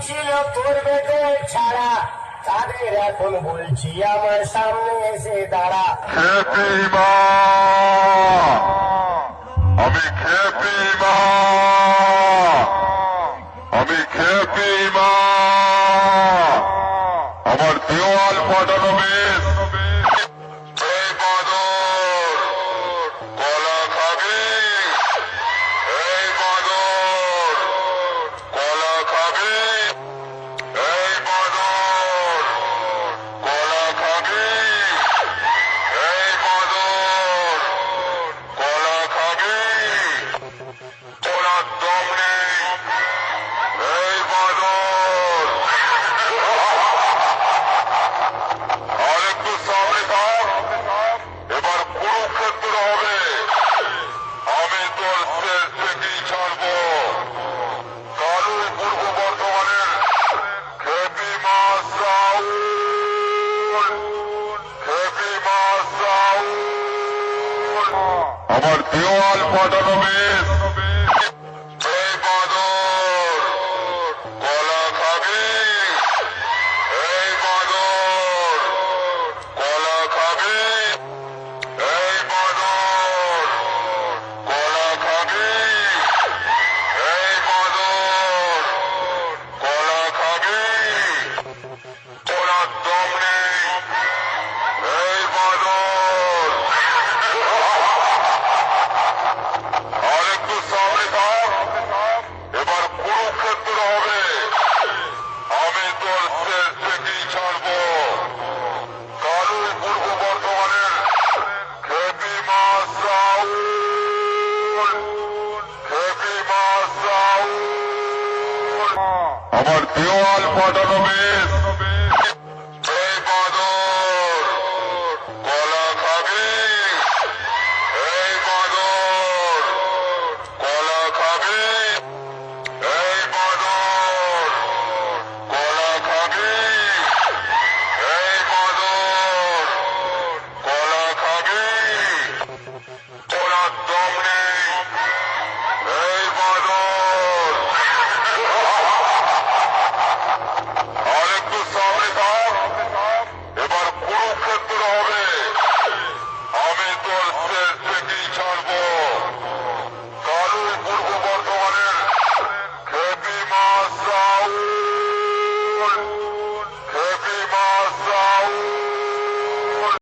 ছিল তোর বেতন ছাড়া, তাদের এখন বলছি আমার সামনে এসে দাঁড়া। খেপি মা, আমি খেপি মা, আমি খেপি মা, আমার দেওয়াল ফাটানো বেশ। এই বাদর, কলা খাবি? এই বাদর, কলা খাবি? এই বাদর, কলা খাবি? এই বাদর, কলা খাবি? তোলার দম নেই। এই বাদর, আর একটু সামনে থাক, এবার কুরুক্ষেত্র হবে। আমি তোর শেষ থেকেই ছাড়বো। কালুই পূর্ব বর্ধমানের খেপি মা সাউল, খেপি মা সাউল, আমার দেওয়াল ফাটানো বেশ। এই বাদর, কলা খাবি? এই বাদর, কলা খাবি? এই বাদর, কলা খাবি? এই বাদর, কলা খাবি? তোলার দম নেই। এই বাদর, আর একটু সামনে থাক, এবার কুরুক্ষেত্র হবে। আমি তোর শেষ থেকেই ছাড়বো। কালুই পূর্ব বর্ধমানের খেপি মা সাউল, খেপি মা সাউল, আমার দেওয়াল ফাটানো বেশ। এই বাদর, কলা খাবি? এই বাদর, কলা খাবি? এই বাদর, কলা খাবি? এই বাদর, কলা খাবি? তোলার দম নেই। এই বাদর, আর একটু সামনে থাক, এবার কুরুক্ষেত্র হবে। আমি তোর শেষ থেকেই ছাড়বো।